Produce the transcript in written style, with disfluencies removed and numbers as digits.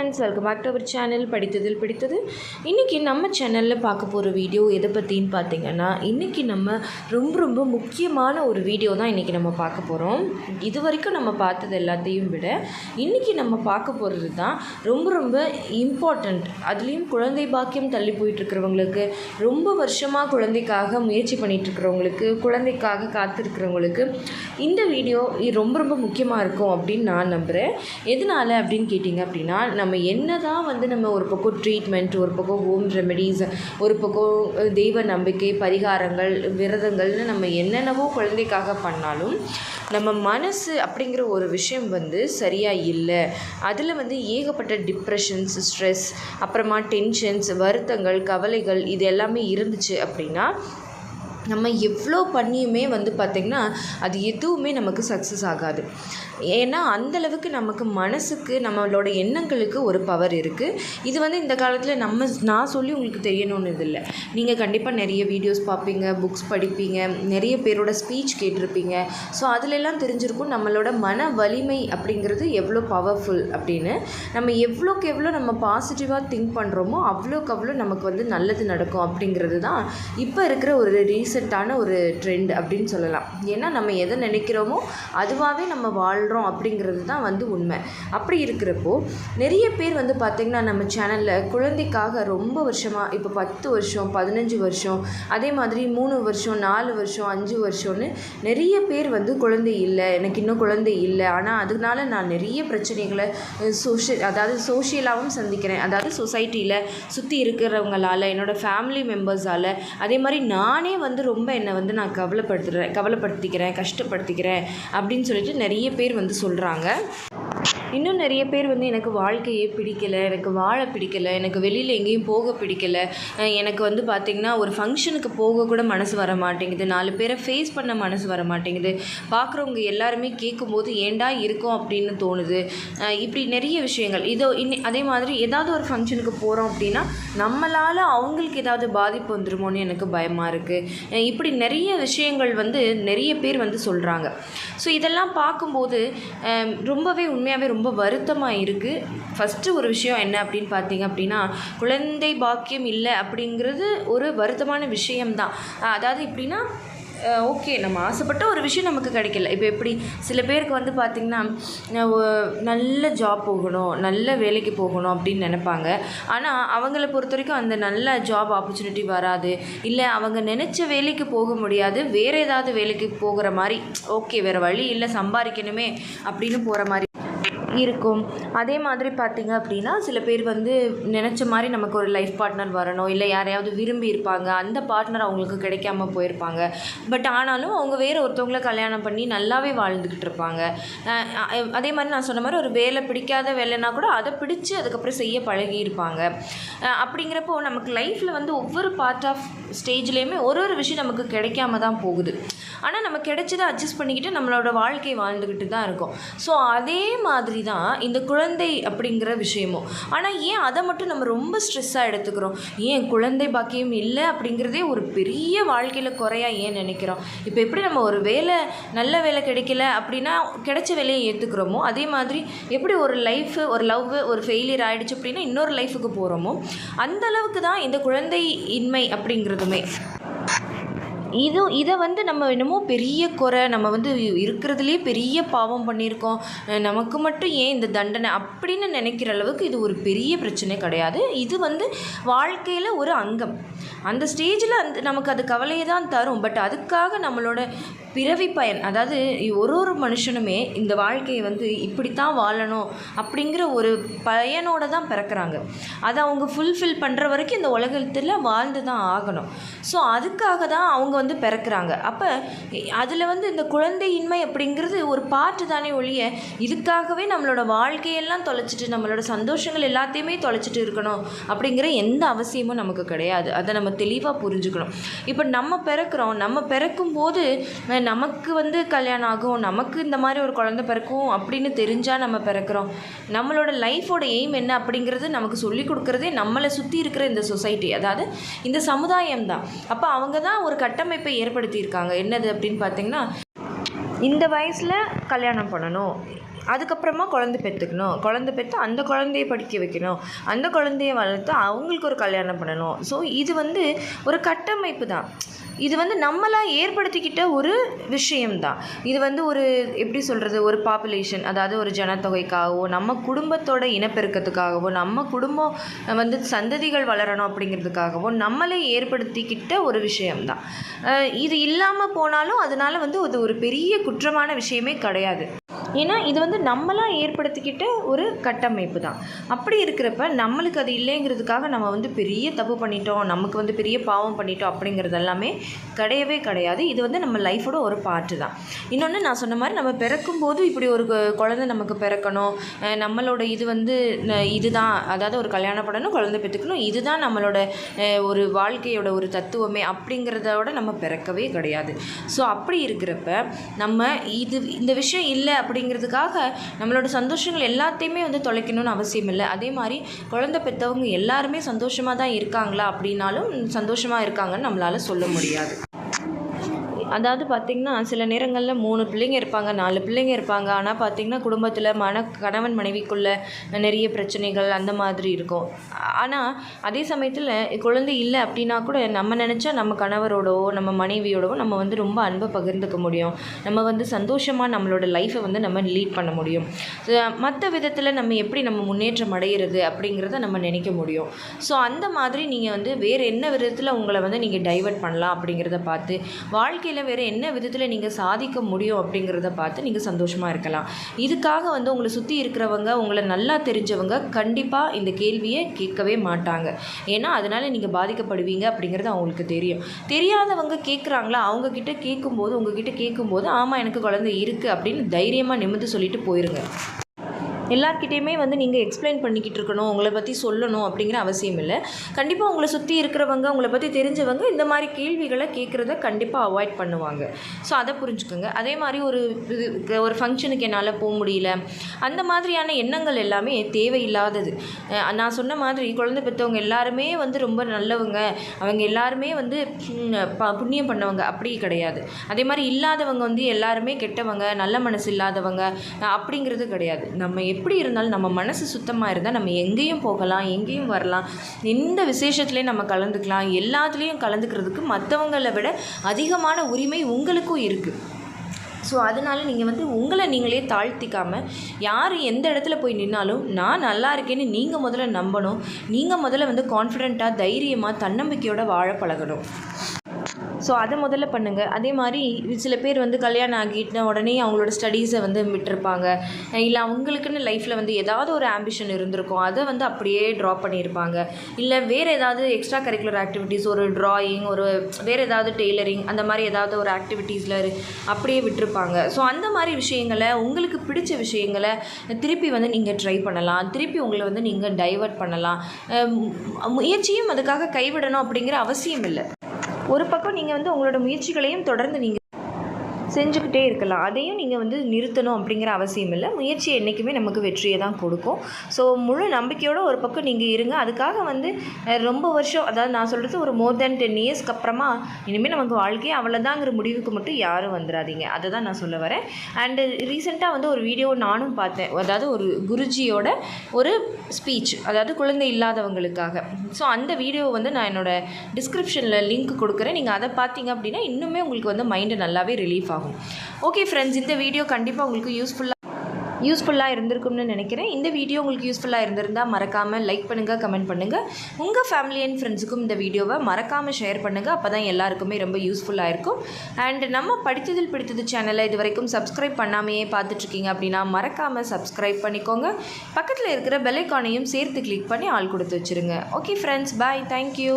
Friends, welcome back to our channel படித்ததில் பிடித்தது. இன்றைக்கி நம்ம சேனலில் பார்க்க போகிற வீடியோ எதை பற்றின்னு பார்த்தீங்கன்னா, இன்றைக்கி நம்ம ரொம்ப முக்கியமான ஒரு வீடியோ தான் இன்றைக்கி நம்ம பார்க்க போகிறோம். இது வரைக்கும் நம்ம பார்த்தது எல்லாத்தையும் விட இன்றைக்கி நம்ம பார்க்க போகிறது தான் ரொம்ப இம்பார்ட்டண்ட். அதுலேயும் குழந்தை பாக்கியம் தள்ளி போயிட்டுருக்கிறவங்களுக்கு, ரொம்ப வருஷமாக குழந்தைக்காக முயற்சி பண்ணிகிட்ருக்கிறவங்களுக்கு, குழந்தைக்காக காத்திருக்கிறவங்களுக்கு இந்த வீடியோ ரொம்ப முக்கியமாக இருக்கும் அப்படின்னு நான் நம்புகிறேன். எதனால் அப்படின்னு கேட்டிங்க அப்படின்னா, நம்ம என்ன தான் நம்ம ஒரு பக்கம் ட்ரீட்மெண்ட், ஒரு பக்கம் ஹோம் ரெமெடிஸ், ஒரு பக்கம் தெய்வ நம்பிக்கை, பரிகாரங்கள், விரதங்கள்னு நம்ம என்னென்னவோ குழந்தைக்காக பண்ணாலும் நம்ம மனசு அப்படிங்கிற ஒரு விஷயம் சரியாக இல்லை. அதில் ஏகப்பட்ட டிப்ரெஷன்ஸ், ஸ்ட்ரெஸ், அப்புறமா டென்ஷன்ஸ், வருத்தங்கள், கவலைகள் இது எல்லாமே இருந்துச்சு அப்படின்னா நம்ம எவ்வளோ பண்ணியுமே பார்த்திங்கன்னா அது எதுவுமே நமக்கு சக்ஸஸ் ஆகாது. ஏன்னா அந்தளவுக்கு நமக்கு மனசுக்கு, நம்மளோட எண்ணங்களுக்கு ஒரு பவர் இருக்குது. இது இந்த காலத்தில் நான் சொல்லி உங்களுக்கு தெரியணும்னு இது இல்லை. நீங்கள் கண்டிப்பாக நிறைய வீடியோஸ் பார்ப்பீங்க, புக்ஸ் படிப்பீங்க, நிறைய பேரோட ஸ்பீச் கேட்டிருப்பீங்க. ஸோ அதிலெல்லாம் தெரிஞ்சிருக்கும் நம்மளோட மன வலிமை அப்படிங்கிறது எவ்வளோ பவர்ஃபுல் அப்படின்னு. நம்ம எவ்வளோக்கு எவ்வளோ நம்ம பாசிட்டிவாக திங்க் பண்ணுறோமோ அவ்வளோக்கு அவ்வளோ நமக்கு நல்லது நடக்கும் அப்படிங்கிறது தான் இப்போ இருக்கிற ஒரு ரீசெண்டான ஒரு ட்ரெண்ட் அப்படின்னு சொல்லலாம். ஏன்னா நம்ம எதை நினைக்கிறோமோ அதுவாகவே நம்ம வாழ்கிறோம் அப்படிங்கிறது தான் உண்மை. அப்படி இருக்கிறப்போ நிறைய பேர் பார்த்திங்கன்னா நம்ம சேனலில் குழந்தைக்காக ரொம்ப வருஷமாக, இப்போ 10 வருஷம், 15 வருஷம், அதே மாதிரி 3 வருஷம், 4 வருஷம், 5 வருஷம்னு நிறைய பேர் குழந்தை இல்லை, எனக்கு இன்னும் குழந்தை இல்லை, ஆனால் அதனால நான் நிறைய பிரச்சனைகளை சோஷியலாகவும் சந்திக்கிறேன். அதாவது சொசைட்டியில் சுற்றி இருக்கிறவங்களால், என்னோடய ஃபேமிலி மெம்பர்ஸால், அதே மாதிரி நானே ரொம்ப என்னை நான் கவலைப்படுத்திக்கிறேன், கஷ்டப்படுத்திக்கிறேன் அப்படின்னு சொல்லிட்டு நிறைய பேர் சொல்கிறாங்க. இன்னும் நிறைய பேர் எனக்கு வாழ்க்கையே பிடிக்கலை, எனக்கு வாழ பிடிக்கலை, எனக்கு வெளியில் எங்கேயும் போக பிடிக்கலை, எனக்கு பார்த்திங்கன்னா ஒரு ஃபங்க்ஷனுக்கு போக கூட மனசு வர மாட்டேங்குது, 4 பேரை ஃபேஸ் பண்ண மனசு வர மாட்டேங்குது, பார்க்குறவங்க எல்லாருமே கேட்கும்போது ஏண்டா இருக்கும் அப்படின்னு தோணுது. இப்படி நிறைய விஷயங்கள். அதே மாதிரி ஏதாவது ஒரு ஃபங்க்ஷனுக்கு போகிறோம் அப்படின்னா நம்மளால் அவங்களுக்கு ஏதாவது பாதிப்பு வந்துருமோன்னு எனக்கு பயமாக இருக்குது. இப்படி நிறைய விஷயங்கள் நிறைய பேர் சொல்கிறாங்க. ஸோ இதெல்லாம் பார்க்கும்போது ரொம்பவே உண்மையாகவே ரொம்ப வருத்தமாக இருக்குது. ஃபஸ்ட்டு ஒரு விஷயம் என்ன அப்படின்னு பார்த்தீங்க அப்படின்னா, குழந்தை பாக்கியம் இல்லை அப்படிங்கிறது ஒரு வருத்தமான விஷயம்தான். அதாவது எப்படின்னா, ஓகே, நம்ம ஆசைப்பட்ட ஒரு விஷயம் நமக்கு கிடைக்கல. இப்போ எப்படி சில பேருக்கு பார்த்திங்கன்னா நல்ல ஜாப் போகணும், நல்ல வேலைக்கு போகணும் அப்படின்னு நினைப்பாங்க. ஆனால் அவங்கள பொறுத்த வரைக்கும் அந்த நல்ல ஜாப் ஆப்பர்ச்சுனிட்டி வராது, இல்லை அவங்க நினச்ச வேலைக்கு போக முடியாது, வேறு ஏதாவது வேலைக்கு போகிற மாதிரி, ஓகே வேறு வழி இல்லை, சம்பாதிக்கணுமே அப்படின்னு போகிற மாதிரி இருக்கும். அதே மாதிரி பார்த்திங்க அப்படின்னா சில பேர் நினச்ச மாதிரி நமக்கு ஒரு லைஃப் பார்ட்னர் வரணும், இல்லை யாரையாவது விரும்பி இருப்பாங்க, அந்த பார்ட்னர் அவங்களுக்கு கிடைக்காம போயிருப்பாங்க. பட் ஆனாலும் அவங்க வேறு ஒருத்தவங்களை கல்யாணம் பண்ணி நல்லாவே வாழ்ந்துக்கிட்டு இருப்பாங்க. அதே மாதிரி நான் சொன்ன மாதிரி ஒரு வேலை, பிடிக்காத வேலைன்னா கூட அதை பிடிச்சி அதுக்கப்புறம் செய்ய பழகியிருப்பாங்க. அப்படிங்கிறப்போ நமக்கு லைஃப்பில் ஒவ்வொரு பார்ட் ஆஃப் ஸ்டேஜ்லேயுமே ஒரு விஷயம் நமக்கு கிடைக்காம தான் போகுது. ஆனால் நம்ம கிடைச்சதை அட்ஜஸ்ட் பண்ணிக்கிட்டு நம்மளோட வாழ்க்கை வாழ்ந்துக்கிட்டு தான் இருக்கோம். ஸோ அதே மாதிரி தான் இந்த குழந்தை அப்படிங்கிற விஷயமும். ஆனால் ஏன் அதை மட்டும் நம்ம ரொம்ப ஸ்ட்ரெஸ்ஸாக எடுத்துக்கிறோம்? ஏன் குழந்தை பாக்கியம் இல்லை அப்படிங்கிறதே ஒரு பெரிய வாழ்க்கையில் குறையாக ஏன் நினைக்கிறோம்? இப்போ எப்படி நம்ம ஒரு வேலை, நல்ல வேலை கிடைக்கல அப்படின்னா கிடைச்ச வேலையை ஏற்றுக்கிறோமோ, அதே மாதிரி எப்படி ஒரு லைஃபு, ஒரு லவ், ஒரு ஃபெயிலியர் ஆகிடுச்சு அப்படின்னா இன்னொரு லைஃபுக்கு போகிறோமோ, அந்தளவுக்கு தான் இந்த குழந்தை இன்மை அப்படிங்கிறதுமே. இதை நம்ம என்னமோ பெரிய குறை, நம்ம இருக்கிறதுலே பெரிய பாவம் பண்ணியிருக்கோம், நமக்கு மட்டும் ஏன் இந்த தண்டனை அப்படின்னு நினைக்கிற அளவுக்கு இது ஒரு பெரிய பிரச்சனை கிடையாது. இது வாழ்க்கையில் ஒரு அங்கம். அந்த ஸ்டேஜில் நமக்கு அது கவலையை தான் தரும். பட் அதுக்காக நம்மளோட பிறவி பயன், அதாவது ஒரு மனுஷனுமே இந்த வாழ்க்கையை இப்படித்தான் வாழணும் அப்படிங்கிற ஒரு பயனோடு தான் பிறக்கிறாங்க. அதை அவங்க ஃபுல்ஃபில் பண்ணுற வரைக்கும் இந்த உலகத்தில் வாழ்ந்து தான் ஆகணும். ஸோ அதுக்காக தான் அவங்க பிறக்கிறாங்க. அப்போ அதில் இந்த குழந்தையின்மை அப்படிங்கிறது ஒரு பாட்டு தானே ஒழிய, இதுக்காகவே நம்மளோட வாழ்க்கையெல்லாம் தொலைச்சிட்டு, நம்மளோட சந்தோஷங்கள் எல்லாத்தையுமே தொலைச்சிட்டு இருக்கணும் அப்படிங்கிற எந்த அவசியமும் நமக்கு கிடையாது. அதை நம்ம தெளிவாக புரிஞ்சுக்கணும். இப்போ நம்ம பிறக்கிறோம், நம்ம பிறக்கும்போது நமக்கு கல்யாணம் ஆகும், நமக்கு இந்த மாதிரி ஒரு குழந்தை பிறக்கும் அப்படின்னு தெரிஞ்சால் நம்ம பிறக்கிறோம். நம்மளோட லைஃபோட எய்ம் என்ன அப்படிங்கிறது நமக்கு சொல்லிக் கொடுக்குறதே நம்மளை சுற்றி இருக்கிற இந்த சொசைட்டி, அதாவது இந்த சமுதாயம் தான். அப்போ அவங்க தான் ஒரு கட்டமைப்பை ஏற்படுத்தியிருக்காங்க. என்னது அப்படின்னு பார்த்திங்கன்னா, இந்த வயசில் கல்யாணம் பண்ணணும், அதுக்கப்புறமா குழந்தை பெற்றுக்கணும், குழந்தை பெற்று அந்த குழந்தைய படிக்க வைக்கணும், அந்த குழந்தைய வளர்த்து அவங்களுக்கு ஒரு கல்யாணம் பண்ணணும். ஸோ இது வந்து ஒரு கட்டமைப்பு தான். இது வந்து நம்மளாக ஏற்படுத்திக்கிட்ட ஒரு விஷயம்தான். இது வந்து ஒரு எப்படி சொல்கிறது, ஒரு பாப்புலேஷன், அதாவது ஒரு ஜனத்தொகைக்காகவோ நம்ம குடும்பத்தோட இனப்பெருக்கத்துக்காகவோ நம்ம குடும்பம் வந்து சந்ததிகள் வளரணும் அப்படிங்கிறதுக்காகவோ நம்மளே ஏற்படுத்திக்கிட்ட ஒரு விஷயம்தான். இது இல்லாமல் போனாலும் அதனால் வந்து அது ஒரு பெரிய குற்றமான விஷயமே கிடையாது. ஏன்னா இது வந்து நம்மளாக ஏற்படுத்திக்கிட்ட ஒரு கட்டமைப்பு தான். அப்படி இருக்கிறப்ப நம்மளுக்கு அது இல்லைங்கிறதுக்காக நம்ம வந்து பெரிய தப்பு பண்ணிட்டோம், நமக்கு வந்து பெரிய பாவம் பண்ணிட்டோம் அப்படிங்கிறது எல்லாமே கிடையவே கிடையாது. இது வந்து நம்ம லைஃபோட ஒரு பார்ட்டு தான். இன்னொன்று நான் சொன்ன மாதிரி நம்ம பிறக்கும்போது இப்படி ஒரு குழந்தை நமக்கு பிறக்கணும், நம்மளோட இது வந்து இதுதான், அதாவது ஒரு கல்யாணம் பண்ணணும், குழந்தை பெற்றுக்கணும், இதுதான் நம்மளோட ஒரு வாழ்க்கையோட ஒரு தத்துவமே அப்படிங்கிறதோட நம்ம பிறக்கவே கிடையாது. ஸோ அப்படி இருக்கிறப்ப நம்ம இந்த விஷயம் இல்லை அப்படிங்கிறதுக்காக நம்மளோட சந்தோஷங்கள் எல்லாத்தையுமே வந்து தொலைக்கணும்னு அவசியம் இல்லை. அதே மாதிரி குழந்தை பெற்றவங்க எல்லாருமே சந்தோஷமாக தான் இருக்காங்களா அப்படின்னாலும் சந்தோஷமாக இருக்காங்கன்னு நம்மளால் சொல்ல முடியாது. அதாவது பார்த்திங்கன்னா சில நேரங்களில் 3 பிள்ளைங்க இருப்பாங்க, 4 பிள்ளைங்க இருப்பாங்க. ஆனால் பார்த்திங்கன்னா குடும்பத்தில் கணவன் மனைவிக்குள்ளே நிறைய பிரச்சனைகள் அந்த மாதிரி இருக்கும். ஆனால் அதே சமயத்தில் குழந்தை இல்லை அப்படின்னா கூட நம்ம நினச்சா நம்ம கணவரோடவோ நம்ம மனைவியோடவோ நம்ம வந்து ரொம்ப அன்பை பகிர்ந்துக்க முடியும். நம்ம வந்து சந்தோஷமாக நம்மளோட லைஃப்பை வந்து நம்ம லீட் பண்ண முடியும். மற்ற விதத்தில் நம்ம எப்படி நம்ம முன்னேற்றம் அடைகிறது அப்படிங்கிறத நம்ம நினைக்க முடியும். ஸோ அந்த மாதிரி நீங்கள் வந்து வேறு என்ன விதத்தில் உங்களை வந்து நீங்கள் டைவர்ட் பண்ணலாம் அப்படிங்கிறத பார்த்து, வாழ்க்கையில் வேறு என்ன விதத்தில் நீங்கள் சாதிக்க முடியும் அப்படிங்கிறத பார்த்து நீங்கள் சந்தோஷமாக இருக்கலாம். இதுக்காக வந்து உங்களை சுற்றி இருக்கிறவங்க, உங்களை நல்லா தெரிஞ்சவங்க கண்டிப்பாக இந்த கேள்வியை கேட்கவே மாட்டாங்க. ஏன்னா அதனால் நீங்கள் பாதிக்கப்படுவீங்க அப்படிங்கிறது அவங்களுக்கு தெரியும். தெரியாதவங்க கேட்குறாங்களா, அவங்கக்கிட்ட கேட்கும்போது உங்ககிட்ட கேட்கும்போது ஆமாம் எனக்கு குழந்தை இருக்குது அப்படின்னு தைரியமாக நிமிர்ந்து சொல்லிட்டு போயிருங்க. எல்லார்கிட்டையுமே வந்து நீங்கள் எக்ஸ்பிளைன் பண்ணிக்கிட்டு இருக்கணும், உங்களை பற்றி சொல்லணும் அப்படிங்கிற அவசியம் இல்லை. கண்டிப்பாக உங்களை சுற்றி இருக்கிறவங்க, உங்களை பற்றி தெரிஞ்சவங்க இந்த மாதிரி கேள்விகளை கேட்குறத கண்டிப்பாக அவாய்ட் பண்ணுவாங்க. ஸோ அதை புரிஞ்சுக்கோங்க. அதே மாதிரி ஒரு ஃபங்க்ஷனுக்கு என்னால் போக முடியல, அந்த மாதிரியான எண்ணங்கள் எல்லாமே தேவையில்லாதது. நான் சொன்ன மாதிரி குழந்தை பெற்றவங்க எல்லாருமே வந்து ரொம்ப நல்லவங்க, அவங்க எல்லாருமே வந்து புண்ணியம் பண்ணவங்க அப்படி கிடையாது. அதே மாதிரி இல்லாதவங்க வந்து எல்லாருமே கெட்டவங்க, நல்ல மனசு இல்லாதவங்க அப்படிங்கிறது கிடையாது. நம்ம எப்படி இருந்தாலும் நம்ம மனசு சுத்தமாக இருந்தால் நம்ம எங்கேயும் போகலாம், எங்கேயும் வரலாம், எந்த விசேஷத்துலேயும் நம்ம கலந்துக்கலாம். எல்லாத்துலேயும் கலந்துக்கிறதுக்கு மற்றவங்களை விட அதிகமான உரிமை உங்களுக்கும் இருக்குது. ஸோ அதனால் நீங்கள் வந்து உங்களை நீங்களே தாழ்த்திக்காமல் யார் எந்த இடத்துல போய் நின்னாலும் நான் நல்லா இருக்கேன்னு நீங்கள் முதல்ல நம்பணும். நீங்கள் முதல்ல வந்து கான்ஃபிடெண்ட்டாக, தைரியமாக, தன்னம்பிக்கையோடு வாழ பழகணும். ஸோ அதை முதல்ல பண்ணுங்கள். அதே மாதிரி சில பேர் வந்து கல்யாணம் ஆகிட்டு உடனே அவங்களோட ஸ்டடீஸை வந்து விட்டுருப்பாங்க. இல்லை அவங்களுக்குன்னு லைஃப்பில் வந்து ஏதாவது ஒரு ஆம்பிஷன் இருந்திருக்கும், அதை வந்து அப்படியே ட்ராப் பண்ணியிருப்பாங்க. இல்லை வேறு ஏதாவது எக்ஸ்ட்ரா கரிக்குலர் ஆக்டிவிட்டீஸ், ஒரு ட்ராயிங், ஒரு வேறு ஏதாவது டெய்லரிங், அந்த மாதிரி ஏதாவது ஒரு ஆக்டிவிட்டீஸில் அப்படியே விட்டுருப்பாங்க. ஸோ அந்த மாதிரி விஷயங்களை, உங்களுக்கு பிடிச்ச விஷயங்களை திருப்பி வந்து நீங்கள் ட்ரை பண்ணலாம். திருப்பி உங்களை வந்து நீங்கள் டைவர்ட் பண்ணலாம். முயற்சியும் அதுக்காக கைவிடணும் அப்படிங்கிற அவசியம் இல்லை. ஒரு பக்கம் நீங்கள் வந்து உங்களோட முயற்சிகளையும் தொடர்ந்து நீங்கள் செஞ்சுக்கிட்டே இருக்கலாம். அதையும் நீங்கள் வந்து நிறுத்தணும் அப்படிங்கிற அவசியம் இல்லை. முயற்சி என்றைக்குமே நமக்கு வெற்றியை தான் கொடுக்கும். ஸோ முழு நம்பிக்கையோடு ஒரு பக்கம் நீங்கள் இருங்க. அதுக்காக வந்து ரொம்ப வருஷம், அதாவது நான் சொல்கிறது ஒரு மோர் தேன் 10 இயர்ஸ்க்கு அப்புறமா இனிமேல் நமக்கு வாழ்க்கையே அவ்வளோதாங்கிற முடிவுக்கு மட்டும் யாரும் வந்துடாதீங்க. அதை தான் நான் சொல்ல வரேன். அண்டு ரீசெண்டாக வந்து ஒரு வீடியோ நானும் பார்த்தேன். அதாவது ஒரு குருஜியோட ஒரு ஸ்பீச், அதாவது குழந்தை இல்லாதவங்களுக்காக. ஸோ அந்த வீடியோ வந்து நான் என்னோடய டிஸ்கிரிப்ஷனில் லிங்க் கொடுக்குறேன். நீங்கள் அதை பார்த்தீங்க அப்படின்னா இன்னுமே உங்களுக்கு வந்து மைண்டு நல்லாவே ரிலீஃப் ஆகும். ஓகே ஃப்ரெண்ட்ஸ், இந்த வீடியோ கண்டிப்பாக உங்களுக்கு யூஸ்ஃபுல்லாக இருந்திருக்கும்னு நினைக்கிறேன். இந்த வீடியோ உங்களுக்கு யூஸ்ஃபுல்லாக இருந்திருந்தால் மறக்காமல் லைக் பண்ணுங்கள், கமெண்ட் பண்ணுங்கள். உங்கள் ஃபேமிலி அண்ட் ஃப்ரெண்ட்ஸுக்கும் இந்த வீடியோவை மறக்காமல் ஷேர் பண்ணுங்கள். அப்போ தான் எல்லாருக்குமே ரொம்ப யூஸ்ஃபுல்லாக இருக்கும். அண்ட் நம்ம படித்ததில் பிடித்தது சேனலை இது வரைக்கும் சப்ஸ்கிரைப் பண்ணாமையே பார்த்துட்ருக்கீங்க அப்படின்னா மறக்காமல் சப்ஸ்கிரைப் பண்ணிக்கோங்க. பக்கத்தில் இருக்கிற பெல் ஐக்கானையும் சேர்த்து கிளிக் பண்ணி ஆள் கொடுத்து வச்சுருங்க. ஓகே ஃப்ரெண்ட்ஸ், பாய், தேங்க்யூ.